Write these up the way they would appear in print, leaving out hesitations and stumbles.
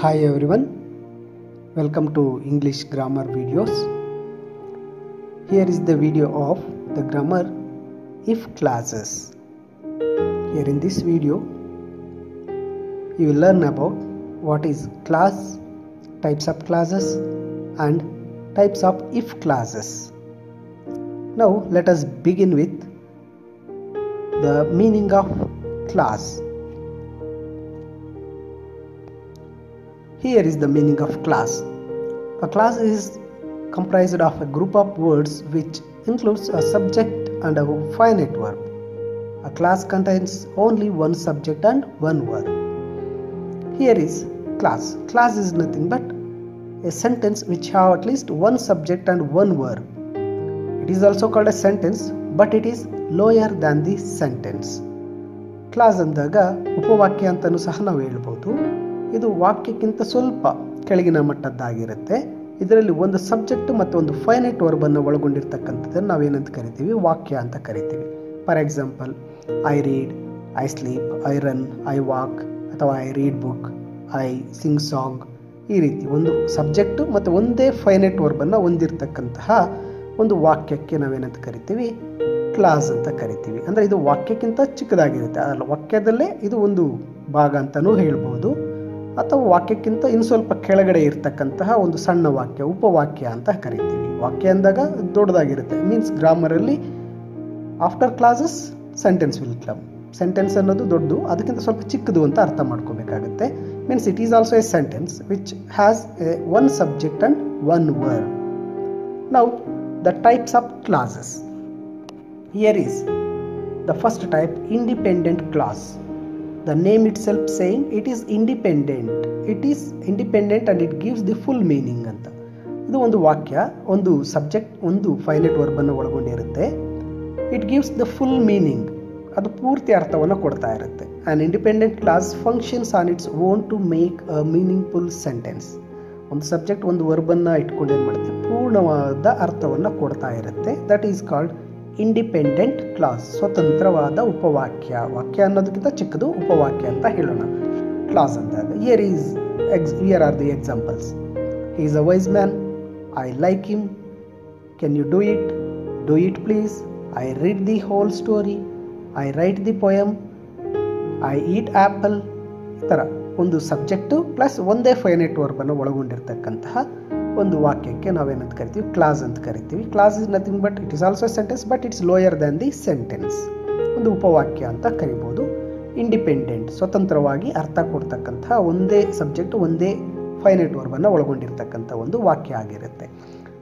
Hi everyone, welcome to English grammar videos. Here is the video of the grammar if clauses. Here in this video, you will learn about what is clause, types of clauses and types of if clauses. Now let us begin with the meaning of clause. Here is the meaning of clause. A clause is comprised of a group of words which includes a subject and a finite verb. A clause contains only one subject and one verb. Here is clause. Clause is nothing but a sentence which have at least one subject and one verb. It is also called a sentence, but it is lower than the sentence. Class ಅಂದಾಗ ಉಪವಾಕ್ಯ ಅಂತಲೂ ಸಹ ನಾವು ಹೇಳ್ಬೋದು. ಇದು ವಾಕ್ಯಕ್ಕಿಂತ ಸ್ವಲ್ಪ ಕೆಳಗಿನ ಮಟ್ಟದ್ದಾಗಿರುತ್ತೆ. ಇದರಲ್ಲಿ ಒಂದು ಸಬ್ಜೆಕ್ಟ್ ಮತ್ತು ಒಂದು ಫೈನೈಟ್ ವರ್ಬ್ ಅನ್ನು ಒಳಗೊಂಡಿರ್ತಕ್ಕಂಥದ್ದನ್ನು ನಾವೇನಂತ ಕರಿತೀವಿ, ವಾಕ್ಯ ಅಂತ ಕರಿತೀವಿ. For example, I read, I sleep, I run, I walk, ಅಥವಾ I read book, I sing song. ಈ ರೀತಿ ಒಂದು ಸಬ್ಜೆಕ್ಟು ಮತ್ತು ಒಂದೇ ಫೈನೈಟ್ ವರ್ಬನ್ನು ಹೊಂದಿರತಕ್ಕಂತಹ ಒಂದು ವಾಕ್ಯಕ್ಕೆ ನಾವೇನಂತ ಕರಿತೀವಿ, ಕ್ಲಾಸ್ ಅಂತ ಕರಿತೀವಿ. ಅಂದರೆ ಇದು ವಾಕ್ಯಕ್ಕಿಂತ ಚಿಕ್ಕದಾಗಿರುತ್ತೆ. ಅಲ್ಲ, ವಾಕ್ಯದಲ್ಲೇ ಇದು ಒಂದು ಭಾಗ ಅಂತಲೂ ಹೇಳ್ಬೋದು, ಅಥವಾ ವಾಕ್ಯಕ್ಕಿಂತ ಇನ್ನು ಸ್ವಲ್ಪ ಕೆಳಗಡೆ ಇರ್ತಕ್ಕಂತಹ ಒಂದು ಸಣ್ಣ ವಾಕ್ಯ, ಉಪವಾಕ್ಯ ಅಂತ ಕರಿತೀವಿ. ವಾಕ್ಯ ಅಂದಾಗ ದೊಡ್ಡದಾಗಿರುತ್ತೆ. ಮೀನ್ಸ್ ಗ್ರಾಮರಲ್ಲಿ after clauses sentence will come. Sentence ಅನ್ನೋದು ದೊಡ್ಡದು, ಅದಕ್ಕಿಂತ ಸ್ವಲ್ಪ ಚಿಕ್ಕದು ಅಂತ ಅರ್ಥ ಮಾಡ್ಕೋಬೇಕಾಗುತ್ತೆ. Means it is also a sentence which has one subject and one verb. Now the types of clauses. Here is the first type, independent clause. The name itself saying it is independent. It is independent and it gives the full meaning ಅಂತ. ಇದು ಒಂದು ವಾಕ್ಯ, ಒಂದು subject, ಒಂದು finite verb ಅನ್ನು ಒಳಗೊಂಡಿರುತ್ತೆ. It gives the full meaning. ಅದು ಪೂರ್ತಿ ಅರ್ಥವನ್ನು ಕೊಡ್ತಾ ಇರುತ್ತೆ. An independent clause functions on its own to make a meaningful sentence. ಒಂದು ಸಬ್ಜೆಕ್ಟ್ ಒಂದು ವರ್ಬನ್ನು ಇಟ್ಕೊಂಡು ಏನು ಮಾಡುತ್ತೆ, ಪೂರ್ಣವಾದ ಅರ್ಥವನ್ನು ಕೊಡ್ತಾ ಇರುತ್ತೆ. That is called independent class, ಸ್ವತಂತ್ರವಾದ ಉಪವಾಕ್ಯ. ವಾಕ್ಯ ಅನ್ನೋದಕ್ಕಿಂತ ಚಿಕ್ಕದು ಉಪವಾಕ್ಯ ಅಂತ ಹೇಳೋಣ ಕ್ಲಾಸ್ ಅಂದಾಗ. Here are the examples. He is a wise man, I like him, can you do it please, I read the whole story, I write the poem, I eat apple. ಈ ಥರ ಒಂದು ಸಬ್ಜೆಕ್ಟು ಪ್ಲಸ್ ಒಂದೇ finite ವರ್ಬನ್ನು ಒಳಗೊಂಡಿರ್ತಕ್ಕಂತಹ ಒಂದು ವಾಕ್ಯಕ್ಕೆ ನಾವೇನಂತ ಕರಿತೀವಿ, ಕ್ಲಾಸ್ ಅಂತ ಕರಿತೀವಿ. Clause is nothing but it is also sentence, but it's lower than the sentence. ಒಂದು ಉಪವಾಕ್ಯ ಅಂತ ಕರಿಬೋದು. ಇಂಡಿಪೆಂಡೆಂಟ್, ಸ್ವತಂತ್ರವಾಗಿ ಅರ್ಥ ಕೊಡ್ತಕ್ಕಂತಹ ಒಂದೇ ಸಬ್ಜೆಕ್ಟ್ ಒಂದೇ ಫೈನೈಟ್ ವರ್ಬನ್ನು ಒಳಗೊಂಡಿರ್ತಕ್ಕಂಥ ಒಂದು ವಾಕ್ಯ ಆಗಿರುತ್ತೆ.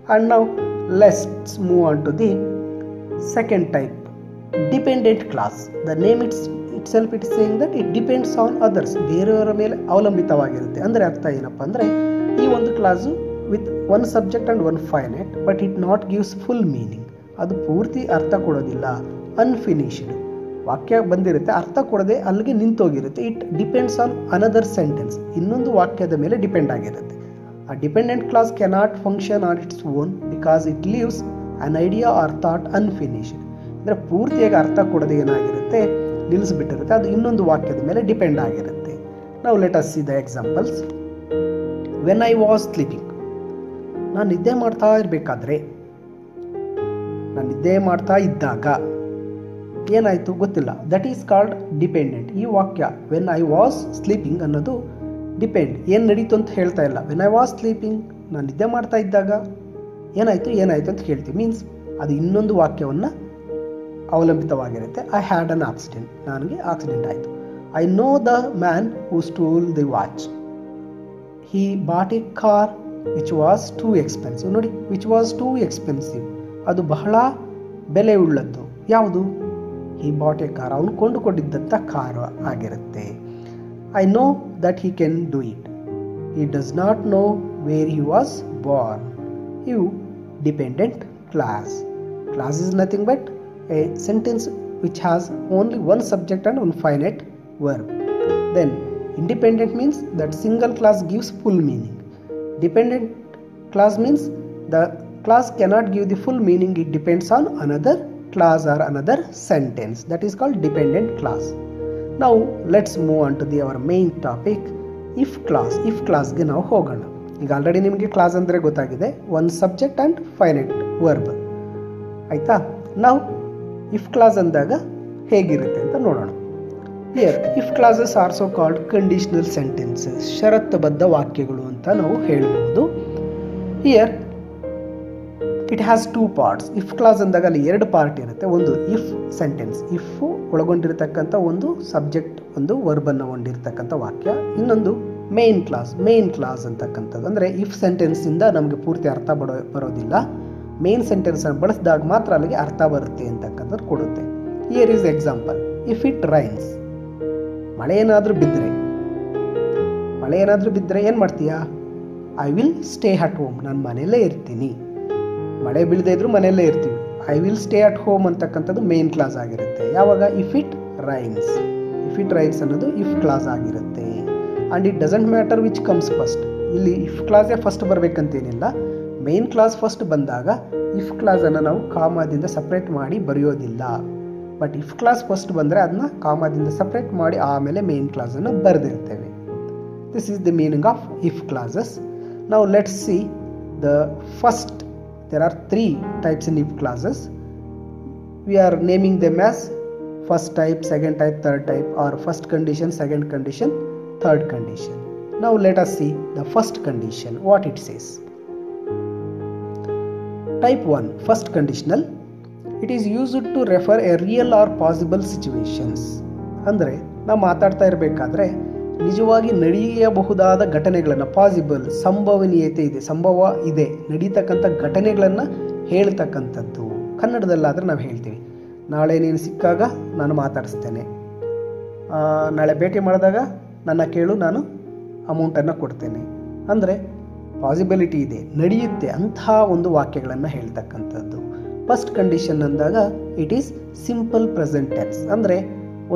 ಆ್ಯಂಡ್ ನಾವು let's move on to the second type, dependent clause. The name itself it is saying that it depends on others. ಬೇರೆಯವರ ಮೇಲೆ ಅವಲಂಬಿತವಾಗಿರುತ್ತೆ. ಅಂದರೆ ಅರ್ಥ ಏನಪ್ಪ ಅಂದರೆ, ಈ ಒಂದು class with one subject and one finite, but it not gives full meaning. ಅದು ಪೂರ್ತಿ ಅರ್ಥ ಕೊಡೋದಿಲ್ಲ. ಅನ್ಫಿನಿಶ್ಡ್ ವಾಕ್ಯ ಬಂದಿರುತ್ತೆ, ಅರ್ಥ ಕೊಡದೆ ಅಲ್ಲಿಗೆ ನಿಂತೋಗಿರುತ್ತೆ. It depends on another sentence, ಇನ್ನೊಂದು ವಾಕ್ಯದ ಮೇಲೆ ಡಿಪೆಂಡ್ ಆಗಿರುತ್ತೆ. ಆ dependent clause cannot function on its own because it leaves an idea or thought unfinished. ಅಂದರೆ ಪೂರ್ತಿಯಾಗಿ ಅರ್ಥ ಕೊಡದೆ ಏನಾಗಿರುತ್ತೆ, ನಿಲ್ಲಿಸ್ಬಿಟ್ಟಿರುತ್ತೆ. ಅದು ಇನ್ನೊಂದು ವಾಕ್ಯದ ಮೇಲೆ ಡಿಪೆಂಡ್ ಆಗಿರುತ್ತೆ. ನಾವು let us C the examples. When I was sleeping, ನಾನು ನಿದ್ದೆ ಮಾಡ್ತಾ ಇರಬೇಕಾದ್ರೆ, ನಾನು ನಿದ್ದೆ ಮಾಡ್ತಾ ಇದ್ದಾಗ ಏನಾಯಿತು ಗೊತ್ತಿಲ್ಲ. That is called dependent. ಈ ವಾಕ್ಯ ವೆನ್ ಐ ವಾಸ್ ಸ್ಲೀಪಿಂಗ್ ಅನ್ನೋದು ಡಿಪೆಂಡ್, ಏನು ನಡೀತು ಅಂತ ಹೇಳ್ತಾ ಇಲ್ಲ. ವೆನ್ ಐ ವಾಸ್ ಸ್ಲೀಪಿಂಗ್, ನಾನು ನಿದ್ದೆ ಮಾಡ್ತಾ ಇದ್ದಾಗ ಏನಾಯಿತು ಅಂತ ಹೇಳ್ತೀವಿ. ಮೀನ್ಸ್ ಅದು ಇನ್ನೊಂದು ವಾಕ್ಯವನ್ನು ಅವಲಂಬಿತವಾಗಿರುತ್ತೆ. ಐ ಹ್ಯಾಡ್ ಅನ್ ಆಕ್ಸಿಡೆಂಟ್, ನನಗೆ ಆಕ್ಸಿಡೆಂಟ್ ಆಯಿತು. I know the man who stole the watch. He bot a car which was two expensive. ನೋಡಿ, ವಿಚ್ ವಾಸ್ ಟೂ ಎಕ್ಸ್ಪೆನ್ಸಿವ್, ಅದು ಬಹಳ ಬೆಲೆ ಉಳ್ಳದ್ದು. ಯಾವುದು? ಹಿ ಬಾಟ್ ಎ ಕಾರ್, ಅವನು ಕೊಂಡುಕೊಂಡಿದ್ದಂಥ ಕಾರು ಆಗಿರುತ್ತೆ. I know that he can do it. He does not know where he was born. ಇವು dependent clause. Clause is nothing but a sentence which has only one subject and one finite verb. Then independent means that single clause gives full meaning. Dependent clause means the clause cannot give the full meaning, it depends on another clause or another sentence. That is called dependent clause. Now let's move on to our main topic, if ಕ್ಲಾಸ್ಗೆ ನಾವು ಹೋಗೋಣ. ಈಗ already ನಿಮಗೆ class ಅಂದರೆ ಗೊತ್ತಾಗಿದೆ, ಒಂದು subject and finite verb ಆಯಿತಾ. ನಾವು ಇಫ್ ಕ್ಲಾಸ್ ಅಂದಾಗ ಹೇಗಿರುತ್ತೆ ಅಂತ ನೋಡೋಣ. Here if classes are so called conditional sentences, ಷರತ್ತುಬದ್ಧ ವಾಕ್ಯಗಳು ಅಂತ ನಾವು ಹೇಳ್ಬೋದು. Here it has 2 parts. If clause ಅಂದಾಗ ಅಲ್ಲಿ 2 ಪಾರ್ಟ್ ಇರುತ್ತೆ. ಒಂದು ಇಫ್ ಸೆಂಟೆನ್ಸ್, ಇಫ್ ಒಳಗೊಂಡಿರ್ತಕ್ಕಂಥ ಒಂದು ಸಬ್ಜೆಕ್ಟ್, ಒಂದು ವರ್ಬನ್ನು ಹೊಂದಿರತಕ್ಕಂಥ ವಾಕ್ಯ. ಇನ್ನೊಂದು ಮೇನ್ ಕ್ಲಾಸ್ ಅಂತಕ್ಕಂಥದ್ದು. ಅಂದರೆ ಇಫ್ ಸೆಂಟೆನ್ಸಿಂದ ನಮಗೆ ಪೂರ್ತಿ ಅರ್ಥ ಬರೋದಿಲ್ಲ, ಮೇನ್ ಸೆಂಟೆನ್ಸನ್ನು ಬಳಸಿದಾಗ ಮಾತ್ರ ಅಲ್ಲಿಗೆ ಅರ್ಥ ಬರುತ್ತೆ ಅಂತಕ್ಕಂಥದ್ದು ಕೊಡುತ್ತೆ. Here is example. If it rains, ಮಳೆ ಏನಾದರೂ ಬಿದ್ದರೆ ಏನು ಮಾಡ್ತೀಯಾ? I will stay at home, ನಾನು ಮನೆಯಲ್ಲೇ ಇರ್ತೀನಿ. ಮಳೆ ಬೀಳದೇ ಇದ್ರೂ ಮನೆಯಲ್ಲೇ ಇರ್ತೀವಿ. I will stay at home ಅಂತಕ್ಕಂಥದ್ದು ಮೇನ್ ಕ್ಲಾಸ್ ಆಗಿರುತ್ತೆ. ಯಾವಾಗ? ಇಫ್ ಇಟ್ ರೈನ್ಸ್ ಅನ್ನೋದು ಇಫ್ ಕ್ಲಾಸ್ ಆಗಿರುತ್ತೆ. And it doesn't matter which comes first. ಇಲ್ಲಿ ಇಫ್ ಕ್ಲಾಸೇ ಫಸ್ಟ್ ಬರಬೇಕಂತೇನಿಲ್ಲ. ಮೇನ್ ಕ್ಲಾಸ್ ಫಸ್ಟ್ ಬಂದಾಗ ಇಫ್ ಕ್ಲಾಸನ್ನು ನಾವು ಕಾಮಾದಿಂದ ಸಪ್ರೇಟ್ ಮಾಡಿ ಬರೆಯೋದಿಲ್ಲ. ಬಟ್ ಇಫ್ ಕ್ಲಾಸ್ ಫಸ್ಟ್ ಬಂದರೆ ಅದನ್ನ ಕಾಮಾದಿಂದ ಸಪ್ರೇಟ್ ಮಾಡಿ ಆಮೇಲೆ ಮೇನ್ ಕ್ಲಾಸನ್ನು ಬರೆದಿರ್ತೇವೆ. This is the meaning of if clauses. Now let's see the first. There are 3 types in if clauses. We are naming them as first type, second type, third type, or first condition, second condition, third condition. Now let us see the first condition, what it says. Type 1, first conditional. It is used to refer a real or possible situations. ಅಂದರೆ ನಾವು ಮಾತಾಡ್ತಾ ಇರಬೇಕಾದ್ರೆ ನಿಜವಾಗಿ ನಡೆಯಬಹುದಾದ ಘಟನೆಗಳನ್ನು, possible, ಸಂಭವ ಇದೆ ನಡೀತಕ್ಕಂಥ ಘಟನೆಗಳನ್ನು ಹೇಳ್ತಕ್ಕಂಥದ್ದು. ಕನ್ನಡದಲ್ಲಾದರೆ ನಾವು ಹೇಳ್ತೀವಿ, ನಾಳೆ ನೀನು ಸಿಕ್ಕಾಗ ನಾನು ಮಾತಾಡಿಸ್ತೇನೆ, ನಾಳೆ ಭೇಟಿ ಮಾಡಿದಾಗ ನನ್ನ ಕೇಳು, ನಾನು ಅಮೌಂಟನ್ನು ಕೊಡ್ತೇನೆ. ಅಂದರೆ ಪಾಸಿಬಿಲಿಟಿ ಇದೆ, ನಡೆಯುತ್ತೆ ಅಂತಹ ಒಂದು ವಾಕ್ಯಗಳನ್ನು ಹೇಳ್ತಕ್ಕಂಥದ್ದು. ಫಸ್ಟ್ ಕಂಡೀಷನ್ ಅಂದಾಗ it is simple present tense. ಅಂದರೆ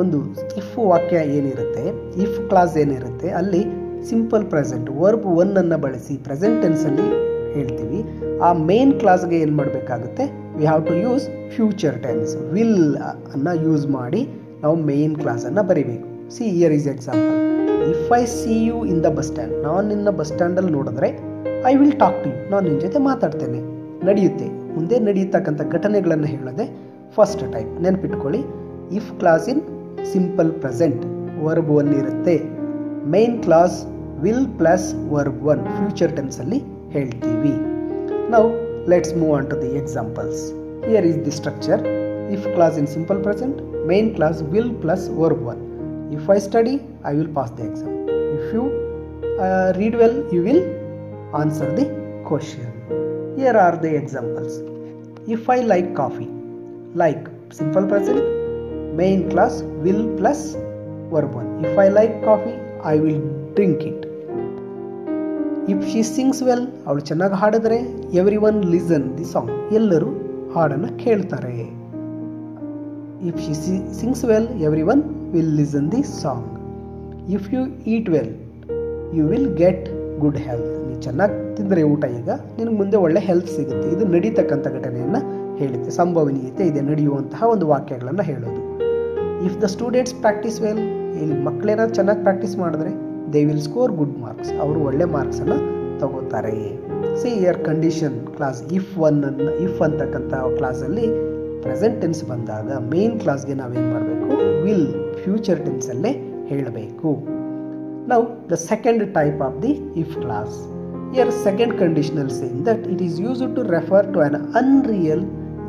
ಒಂದು ಇಫ್ ವಾಕ್ಯ ಏನಿರುತ್ತೆ, ಇಫ್ ಕ್ಲಾಸ್ ಏನಿರುತ್ತೆ, ಅಲ್ಲಿ ಸಿಂಪಲ್ ಪ್ರೆಸೆಂಟ್ ವರ್ಬ್ 1 ಬಳಸಿ ಪ್ರೆಸೆಂಟ್ ಟೆನ್ಸಲ್ಲಿ ಹೇಳ್ತೀವಿ. ಆ ಮೇನ್ ಕ್ಲಾಸ್ಗೆ ಏನು ಮಾಡಬೇಕಾಗುತ್ತೆ? We have to use future tense, will ಅನ್ನು ಯೂಸ್ ಮಾಡಿ ನಾವು ಮೇನ್ ಕ್ಲಾಸನ್ನು ಬರೀಬೇಕು. See here is example. If I see you in the bus stand, ನಾನು ನಿನ್ನ ಬಸ್ ಸ್ಟ್ಯಾಂಡಲ್ಲಿ ನೋಡಿದ್ರೆ I will talk to you, ನಾನು ನಿನ್ನ ಜೊತೆ ಮಾತಾಡ್ತೇನೆ. ನಡೆಯುತ್ತೆ, ಮುಂದೆ ನಡೆಯತಕ್ಕಂಥ ಘಟನೆಗಳನ್ನು ಹೇಳೋದೆ ಫಸ್ಟ್ ಟೈಪ್. ನೆನಪಿಟ್ಕೊಳ್ಳಿ, if clause in simple present verb 1 ಇರುತ್ತೆ. Main clause will plus verb 1 future ಟೆನ್ಸಲ್ಲಿ ಹೇಳ್ತೀವಿ. Now let's move on to the examples. Here is the structure. If clause in simple present, main clause will plus verb 1. If I study, I will pass the exam. If you read well, you will answer the question. Here are the examples. If I like coffee, like simple present, main class will plus verb 1. If I like coffee, I will drink it. If she sings well, ಅವಳು ಚೆನ್ನಾಗಿ ಹಾಡಿದ್ರೆ everyone listen the song, ಎಲ್ಲರೂ ಹಾಡನ್ನು ಕೇಳ್ತಾರೆ. If she sings well, everyone will listen the song. If you eat well, you will get good health. ನೀ ಚೆನ್ನಾಗಿ ತಿಂದರೆ ಊಟ ಈಗ ನಿನಗೆ ಮುಂದೆ ಒಳ್ಳೆ ಹೆಲ್ತ್ ಸಿಗುತ್ತೆ. ಇದು ನಡೀತಕ್ಕಂಥ ಘಟನೆಯನ್ನು ಹೇಳುತ್ತೆ, ಸಂಭವನೀಯತೆ ಇದೆ ನಡೆಯುವಂತಹ ಒಂದು ವಾಕ್ಯಗಳನ್ನು ಹೇಳೋದು. If the students practice well, ಇಲ್ಲಿ ಮಕ್ಕಳೇನಾದ್ರು ಚೆನ್ನಾಗಿ ಪ್ರಾಕ್ಟೀಸ್ ಮಾಡಿದ್ರೆ they will score good marks, ಅವರು ಒಳ್ಳೆ ಮಾರ್ಕ್ಸನ್ನು ತಗೋತಾರೆ. C year condition class if ಅಂತಕ್ಕಂಥ ಕ್ಲಾಸಲ್ಲಿ ಪ್ರೆಸೆಂಟ್ ಟೆನ್ಸ್ ಬಂದಾಗ ಮೇನ್ ಕ್ಲಾಸ್ಗೆ ನಾವೇನು ಮಾಡಬೇಕು? ವಿಲ್ ಫ್ಯೂಚರ್ ಟೆನ್ಸಲ್ಲೇ ಹೇಳಬೇಕು. Now the second type of the if clause. Here second conditional saying that it is used to refer to an unreal,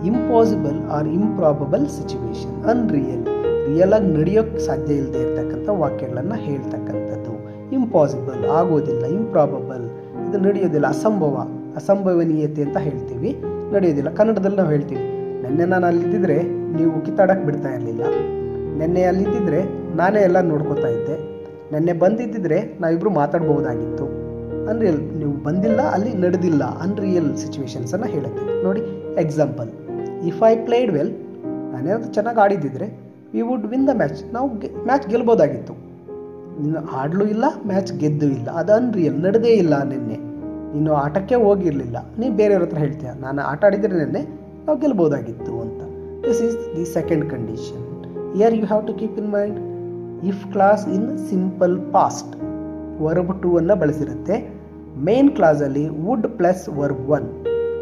impossible or improbable situation. Unreal, real ಆಗಿ ನಡೆಯೋಕ್ಕೆ ಸಾಧ್ಯ ಇಲ್ಲದೆ ಇರತಕ್ಕಂಥ ವಾಕ್ಯಗಳನ್ನು ಹೇಳ್ತಕ್ಕಂಥದ್ದು. ಇಂಪಾಸಿಬಲ್, ಆಗೋದಿಲ್ಲ. ಇಂಪ್ರಾಬಬಲ್, ಇದು ನಡೆಯೋದಿಲ್ಲ. ಅಸಂಭವನೀಯತೆ ಅಂತ ಹೇಳ್ತೀವಿ, ನಡೆಯೋದಿಲ್ಲ. ಕನ್ನಡದಲ್ಲಿ ನಾವು ಹೇಳ್ತೀವಿ, ನೆನ್ನೆ ನಾನು ಅಲ್ಲಿದ್ದಿದ್ರೆ ನೀವು ಕಿತ್ತಾಡಕ್ಕೆ ಬಿಡ್ತಾ ಇರಲಿಲ್ಲ, ನೆನ್ನೆ ಅಲ್ಲಿದ್ದಿದ್ರೆ ನಾನೇ ಎಲ್ಲ ನೋಡ್ಕೋತಾ ಇದ್ದೆ, ನೆನ್ನೆ ಬಂದಿದ್ದಿದ್ರೆ ನಾವಿಬ್ಬರು ಮಾತಾಡ್ಬೋದಾಗಿತ್ತು. ಅನ್ರಿಯಲ್, ನೀವು ಬಂದಿಲ್ಲ, ಅಲ್ಲಿ ನಡೆದಿಲ್ಲ. ಅನ್ರಿಯಲ್ ಸಿಚುವೇಶನ್ಸನ್ನು ಹೇಳುತ್ತೆ. ನೋಡಿ example. If I played well, ನಾನೇನಾದ್ರು ಚೆನ್ನಾಗಿ ಆಡಿದ್ದಿದ್ರೆ we would win the match, ನಾವು ಮ್ಯಾಚ್ ಗೆಲ್ಬೋದಾಗಿತ್ತು. ನೀನು ಆಡಲೂ ಇಲ್ಲ, ಮ್ಯಾಚ್ ಗೆದ್ದು ಇಲ್ಲ. ಅದು ಅನ್ರಿಯಲ್, ನಡೆದೇ ಇಲ್ಲ. ನಿನ್ನೆ ನೀನು ಆಟಕ್ಕೆ ಹೋಗಿರಲಿಲ್ಲ, ನೀನು ಬೇರೆಯವ್ರ ಹತ್ರ ಹೇಳ್ತೀಯ ನಾನು ಆಟ ಆಡಿದರೆ ನೆನ್ನೆ ನಾವು ಗೆಲ್ಬೋದಾಗಿತ್ತು ಅಂತ. This is the second condition. Here you have to keep in mind if clause in simple past verb two ಅನ್ನು ಬಳಸಿರುತ್ತೆ. ಮೇನ್ ಕ್ಲಾಸಲ್ಲಿ would plus verb one,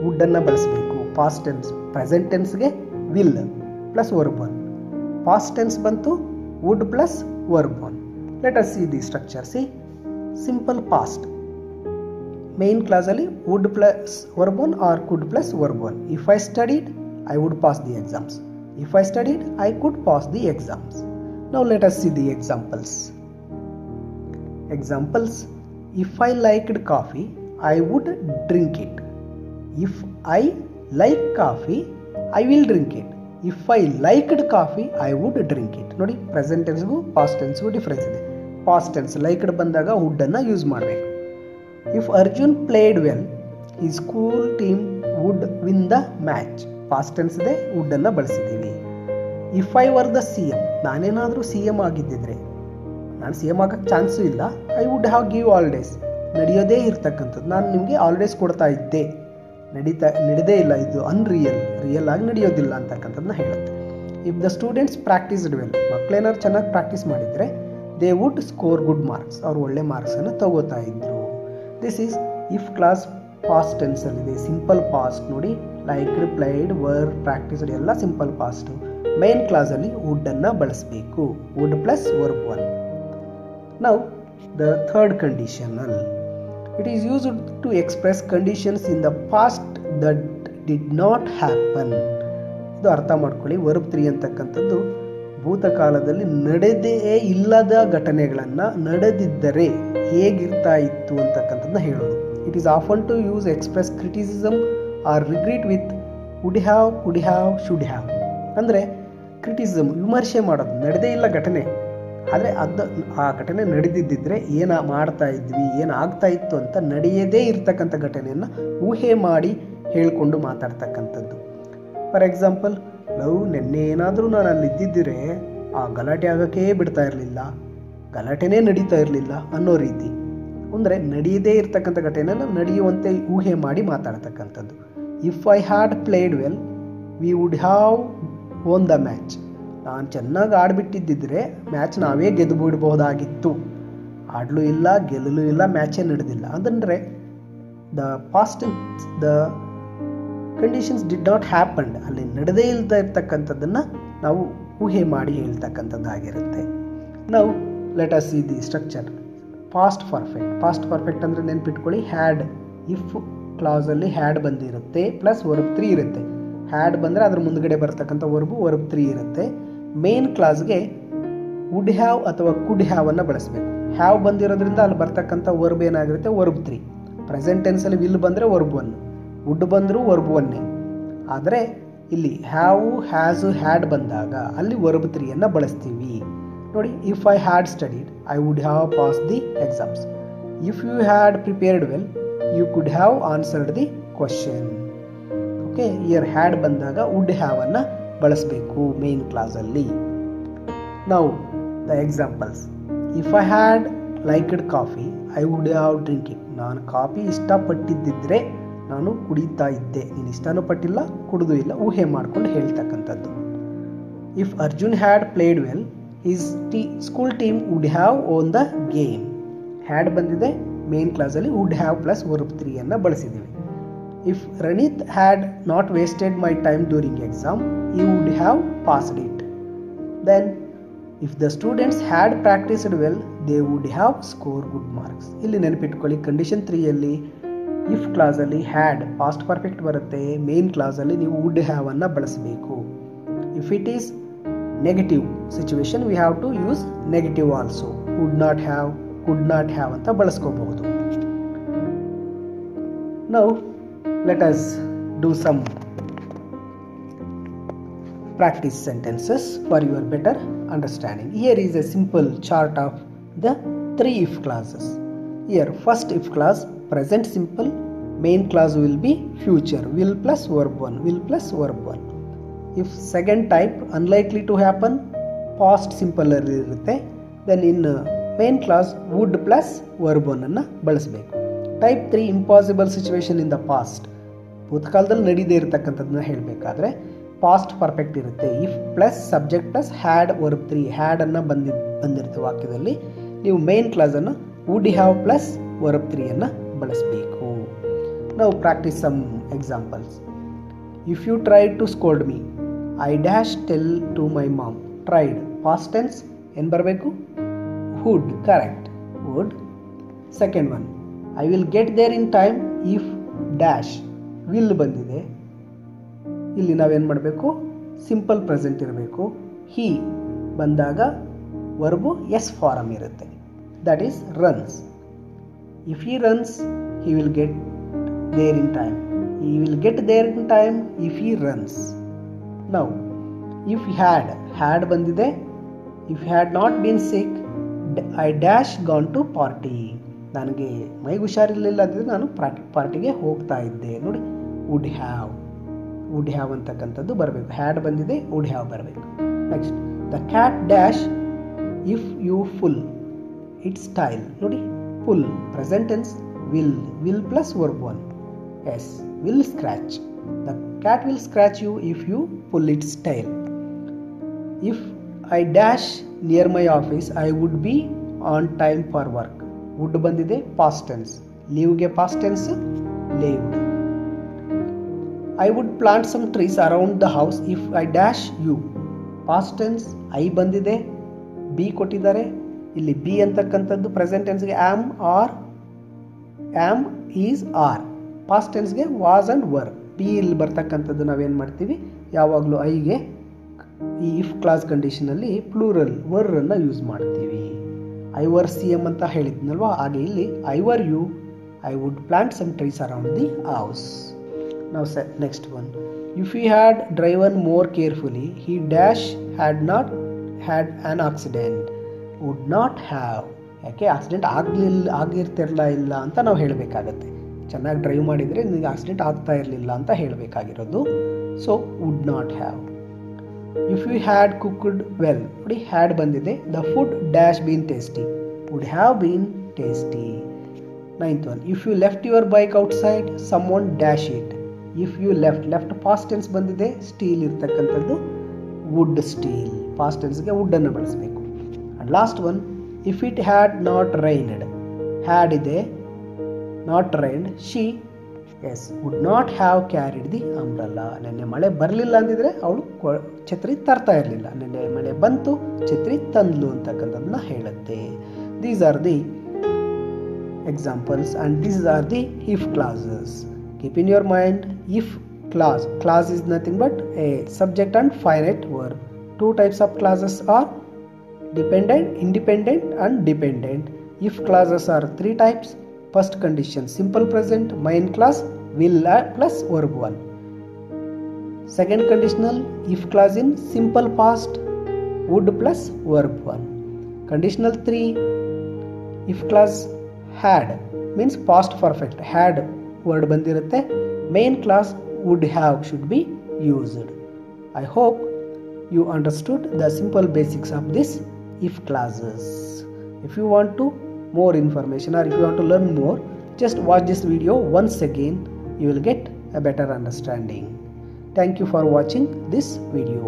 would ಅನ್ನು ಬಳಸಬೇಕು. ಪಾಸ್ಟ್ ಟೆನ್ಸ್, ಪ್ರೆಸೆಂಟ್ ಟೆನ್ಸ್ಗೆ will plus verb one. Past tense ಬಂತು would plus verb one. Let us see the structure. See, simple past. Main ಕ್ಲಾಸಲ್ಲಿ would plus verb one or could plus verb one. If I studied, I would pass the exams. If I studied, I could pass the exams. Now let us see the examples. Examples: if I liked coffee, I would drink it. If I like coffee, I will drink it. If I liked coffee, I would drink it. ನೋಡಿ, present ಟೆನ್ಸ್ಗೂ past ಟೆನ್ಸ್ಗೂ difference ಇದೆ. Past tense liked ಬಂದಾಗ would ಅನ್ನು use ಮಾಡಬೇಕು. If Arjun played well, his school team would win the match. Past tense ಇದೆ, would ಅನ್ನು ಬಳಸಿದ್ದೀವಿ. If I were the C M, ನಾನೇನಾದರೂ ಸಿ ಎಂ ಆಗಿದ್ದಿದ್ರೆ, ನಾನು ಸಿ ಎಂ ಆಗಕ್ಕೆ ಚಾನ್ಸು ಇಲ್ಲ, I would have give holidays. ನಡೆಯೋದೇ ಇರ್ತಕ್ಕಂಥದ್ದು, ನಾನು ನಿಮಗೆ ಹಾಲಿಡೇಸ್ ಕೊಡ್ತಾ ಇದ್ದೆ, ನಡೆದೇ ಇಲ್ಲ, ಇದು ರಿಯಲ್ ಆಗಿ ನಡೆಯೋದಿಲ್ಲ ಅಂತಕ್ಕಂಥದ್ದನ್ನ ಹೇಳುತ್ತೆ. If the students practised well, ಮಕ್ಕಳೇನಾದ್ರು ಚೆನ್ನಾಗಿ ಪ್ರಾಕ್ಟೀಸ್ ಮಾಡಿದರೆ they would score good marks, ಅವ್ರು ಒಳ್ಳೆ ಮಾರ್ಕ್ಸನ್ನು ತಗೋತಾ ಇದ್ರು. This is if clause past ಟೆನ್ಸಲ್ಲಿದೆ. ಸಿಂಪಲ್ ಪಾಸ್ಟ್ ನೋಡಿ, ಲೈಕ್ಡ್, ಪ್ಲೇಡ್, ವರ್, ಪ್ರಾಕ್ಟೀಸ್ಡ್ ಎಲ್ಲ ಸಿಂಪಲ್ ಪಾಸ್ಟು. ಮೇನ್ ಕ್ಲಾಸಲ್ಲಿ ವುಡ್ ಅನ್ನು ಬಳಸಬೇಕು, would plus verb one. Now the third conditional. It is used to express conditions in the past that did not happen. ಇದು ಅರ್ಥ ಮಾಡ್ಕೊಳ್ಳಿ. Verb 3 ಅಂತಕ್ಕಂಥದ್ದು ಭೂತಕಾಲದಲ್ಲಿ ನಡೆದೇ ಇಲ್ಲದ ಘಟನೆಗಳನ್ನು ನಡೆದಿದ್ದರೆ ಹೇಗಿರ್ತಾ ಇತ್ತು ಅಂತಕ್ಕಂಥದ್ದನ್ನ ಹೇಳೋದು. It is often to use express criticism or regret with would have, could have, should have. ಅಂದರೆ ಕ್ರಿಟಿಸಿಸಮ್, ವಿಮರ್ಶೆ ಮಾಡೋದು, ನಡೆದೇ ಇಲ್ಲ ಘಟನೆ, ಆದರೆ ಆ ಘಟನೆ ನಡೆದಿದ್ದರೆ ಏನು ಮಾಡ್ತಾ ಇದ್ವಿ, ಏನು ಆಗ್ತಾ ಇತ್ತು ಅಂತ ನಡೆಯದೇ ಇರ್ತಕ್ಕಂಥ ಘಟನೆಯನ್ನು ಊಹೆ ಮಾಡಿ ಹೇಳಿಕೊಂಡು ಮಾತಾಡ್ತಕ್ಕಂಥದ್ದು. ಫಾರ್ ಎಕ್ಸಾಂಪಲ್, ನೆನ್ನೆ ಏನಾದರೂ ನಾನು ಅಲ್ಲಿ ಇದ್ದಿದ್ದರೆ ಆ ಗಲಾಟೆ ಆಗೋಕ್ಕೆ ಬಿಡ್ತಾ ಇರಲಿಲ್ಲ, ಗಲಾಟೆನೇ ನಡೀತಾ ಇರಲಿಲ್ಲ ಅನ್ನೋ ರೀತಿ. ಅಂದರೆ ನಡೆಯದೇ ಇರ್ತಕ್ಕಂಥ ಘಟನೆಯನ್ನು ನಡೆಯುವಂತೆ ಊಹೆ ಮಾಡಿ ಮಾತಾಡ್ತಕ್ಕಂಥದ್ದು. If I had played well, we would have won the match. ನಾನು ಚೆನ್ನಾಗಿ ಆಡ್ಬಿಟ್ಟಿದ್ದಿದ್ರೆ ಮ್ಯಾಚ್ ನಾವೇ ಗೆದ್ದು ಬಿಡ್ಬೋದಾಗಿತ್ತು. ಆಡಲೂ ಇಲ್ಲ, ಗೆಲ್ಲಲೂ ಇಲ್ಲ, ಮ್ಯಾಚೇ ನಡೆದಿಲ್ಲ. ಅಂದರೆ the past the conditions did not happen, ಅಲ್ಲಿ ನಡೆದೇ ಇಲ್ಲದ ಇರ್ತಕ್ಕಂಥದ್ದನ್ನು ನಾವು ಊಹೆ ಮಾಡಿ ಹೇಳ್ತಕ್ಕಂಥದ್ದಾಗಿರುತ್ತೆ. ನಾವು let us see the structure. Past perfect. Past perfect ಅಂದರೆ ನೆನ್ಪಿಟ್ಕೊಳ್ಳಿ, ಹ್ಯಾಡ್. ಇಫ್ ಕ್ಲಾಸಲ್ಲಿ ಹ್ಯಾಡ್ ಬಂದಿರುತ್ತೆ ಪ್ಲಸ್ ವರ್ಬ್ 3 ಇರುತ್ತೆ. ಹ್ಯಾಡ್ ಬಂದರೆ ಅದ್ರ ಮುಂದ್ಗಡೆ ಬರ್ತಕ್ಕಂಥ ವರ್ಬ್ 3 ಇರುತ್ತೆ. ಮೇನ್ ಕ್ಲಾಸ್ಗೆ ವುಡ್ ಹ್ಯಾವ್ ಅಥವಾ ಕುಡ್ ಹ್ಯಾವ್ ಅನ್ನು ಬಳಸಬೇಕು. ಹ್ಯಾವ್ ಬಂದಿರೋದ್ರಿಂದ ಅಲ್ಲಿ ಬರ್ತಕ್ಕಂಥ ವರ್ಬ್ ಏನಾಗಿರುತ್ತೆ, ವರ್ಬ್ 3. ಪ್ರೆಸೆಂಟ್ ಟೆನ್ಸಲ್ಲಿ ವಿಲ್ ಬಂದರೆ ವರ್ಬ್ 1, ವುಡ್ ಬಂದರೂ ವರ್ಬ್ 1. ಆದರೆ ಇಲ್ಲಿ ಹ್ಯಾವ್, ಹ್ಯಾಸ್, ಹ್ಯಾಡ್ ಬಂದಾಗ ಅಲ್ಲಿ ವರ್ಬ್ 3 ಅನ್ನು ಬಳಸ್ತೀವಿ. ನೋಡಿ, if I had studied, I would have pass the exams. If you had prepared well, you could have answered the question. Okay, ಇಯರ್ ಹ್ಯಾಡ್ ಬಂದಾಗ ವುಡ್ ಹ್ಯಾವ್ ಅನ್ನು ಬಳಸಬೇಕು ಮೇನ್ ಕ್ಲಾಸಲ್ಲಿ. ನಾವು the examples. If I had liked coffee, I would have drink it. ನಾನು coffee ಇಷ್ಟಪಟ್ಟಿದ್ದರೆ ನಾನು ಕುಡಿತಾ ಇದ್ದೆ. ನೀನು ಇಷ್ಟನೂ ಪಟ್ಟಿಲ್ಲ, ಕುಡಿದು ಇಲ್ಲ, ಊಹೆ ಮಾಡ್ಕೊಂಡು ಹೇಳ್ತಕ್ಕಂಥದ್ದು. If Arjun had played well, his school team would have won the game. Had ಬಂದಿದೆ, ಮೇನ್ ಕ್ಲಾಸಲ್ಲಿ ವುಡ್ ಹ್ಯಾವ್ ಪ್ಲಸ್ ವರ್ಬ್ 3 ಅನ್ನು ಬಳಸಿದ್ದೀವಿ. If Raneeth had not wasted my time during exam, he would have passed it. Then if the students had practiced well, they would have scored good marks. ಇಲ್ಲಿ ನೆನಪಿಟ್ಕೊಳ್ಳಿ, condition 3ಯಲ್ಲಿ if ಕ್ಲಾಸಲ್ಲಿ had past perfect ಬರುತ್ತೆ, main ಕ್ಲಾಸಲ್ಲಿ ನೀವು would have ಅನ್ನು ಬಳಸಬೇಕು. If it is negative situation, we have to use negative also. Would not have, could not have ಅಂತ ಬಳಸ್ಕೋಬಹುದು. Now let us do some practice sentences for your better understanding. Here is a simple chart of the 3 if clauses. Here first if clause, present simple, main clause will be future, will plus verb 1, will plus verb 1. If second type, unlikely to happen, past simple irutte, then in main clause would plus verb 1 ಅನ್ನು ಬಳಸಬೇಕು. Type 3, impossible situation in the past, ಭೂತಕಾಲದಲ್ಲಿ ನಡೆಯದೇ ಇರತಕ್ಕಂಥದ್ದನ್ನ ಹೇಳಬೇಕಾದ್ರೆ past perfect ಇರುತ್ತೆ. If plus subject plus had verb 3, had ಅನ್ನು ಬಂದಿರುತ್ತೆ ವಾಕ್ಯದಲ್ಲಿ, ನೀವು ಮೇನ್ ಕ್ಲಾಸನ್ನು ವುಡ್ ಹ್ಯಾವ್ ಪ್ಲಸ್ ವರ್ಬ್ 3 ಅನ್ನು ಬಳಸಬೇಕು. ನಾವು practice some examples. If you tried to scold me, I dash tell to my mom. Tried past tense ಏನು ಬರಬೇಕು? Would. Correct, would. Second one, I will get there in time if dash. Will ಬಂದಿದೆ, ಇಲ್ಲಿ ನಾವೇನು ಮಾಡಬೇಕು? Simple present ಇರಬೇಕು. ಹಿ ಬಂದಾಗ verb S form ಇರುತ್ತೆ, that is runs. If he runs, he will get there in time. He will get there in time if he runs. Now if had ಬಂದಿದೆ. If had not been sick, I dash gone to party. ನನಗೆ ಮೈಗೆ ಹುಷಾರಿರಲಿಲ್ಲ ಅಂದರೆ ನಾನು ಪಾರ್ಟಿಗೆ ಹೋಗ್ತಾ ಇದ್ದೆ. ನೋಡಿ, ವುಡ್ ಹ್ಯಾವ್ ಅಂತಕ್ಕಂಥದ್ದು ಬರಬೇಕು. ಹ್ಯಾಡ್ ಬಂದಿದೆ, ವುಡ್ ಹ್ಯಾವ್ ಬರಬೇಕು. Next, the cat dash if you pull its tail. ನೋಡಿ, pull present tense, will plus verb 1. Yes, will scratch. The cat will scratch you if you pull its tail. If I dash near my office, I would be on time for work. Would ಬಂದಿದೆ, past tense. ಲೀವ್ಗೆ past tense, leaved. I would plant some trees around the house if I dash you. Past tense. I ಬಂದಿದೆ, be ಕೊಟ್ಟಿದ್ದಾರೆ. ಇಲ್ಲಿ be ಅಂತಕ್ಕಂಥದ್ದು present ಟೆನ್ಸ್ಗೆ am are, am is are. Past ಟೆನ್ಸ್ಗೆ was and were. Be ಇಲ್ಲಿ ಬರ್ತಕ್ಕಂಥದ್ದು ನಾವೇನು ಮಾಡ್ತೀವಿ? ಯಾವಾಗಲೂ ಐಗೆ ಈ ಇಫ್ ಕ್ಲಾಸ್ ಕಂಡೀಷನಲ್ಲಿ ಪ್ಲೂರಲ್ ವರ್ರನ್ನು ಯೂಸ್ ಮಾಡ್ತೀವಿ. ಐ ವರ್ ಸಿ ಎಮ್ ಅಂತ ಹೇಳಿದ್ನಲ್ವಾ, ಹಾಗೆ ಇಲ್ಲಿ I were you, I would plant some trees around the house. Now next one. If he had driven more carefully, he dash had not had an accident. Would not have. ಯಾಕೆ accident ಆಗಿರ್ತಿರಲ್ಲ ಇಲ್ಲ ಅಂತ ನಾವು ಹೇಳಬೇಕಾಗತ್ತೆ. ಚೆನ್ನಾಗಿ drive ಮಾಡಿದರೆ ನಿಮಗೆ accident ಆಗ್ತಾ ಇರಲಿಲ್ಲ ಅಂತ ಹೇಳಬೇಕಾಗಿರೋದು. So would not have. If you had cooked well. ನೋಡಿ, ಹ್ಯಾಡ್ ಬಂದಿದೆ. The food dash been tasty. Would have been tasty. Ninth one, if you left your bike outside, someone dash it. If you left past tense ಬಂದಿದೆ. Steal ಇರ್ತಕ್ಕಂಥದ್ದು would steal. Past ಟೆನ್ಸ್ಗೆ would ಅನ್ನು ಬಳಸಬೇಕು. And last one, if it had not rained. Had ಇದೆ, not rained. She S would not have carried the umbrella. ನೆನ್ನೆ ಮಳೆ ಬರಲಿಲ್ಲ ಅಂದಿದ್ರೆ ಅವಳು ಛತ್ರಿ ತರ್ತಾ ಇರಲಿಲ್ಲ. ನೆನ್ನೆ ಮಳೆ ಬಂತು, ಛತ್ರಿ ತಂದ್ಲು ಅಂತಕ್ಕಂಥದ್ದನ್ನ ಹೇಳುತ್ತೆ. These are the examples and these are the if clauses. Keep in your mind, if clause is nothing but a subject and finite verb. Two types of clauses are dependent, independent and dependent. If clauses are three types. First condition, simple present, main clause, will plus verb 1. Second conditional, if clause in simple past, would plus verb 1. Conditional 3, if clause had means past perfect. Had word bandirutte. Main clause would have should be used. I hope you understood the simple basics of this if clauses. If you want to more information or if you want to learn more, just watch this video once again. You will get a better understanding. Thank you for watching this video.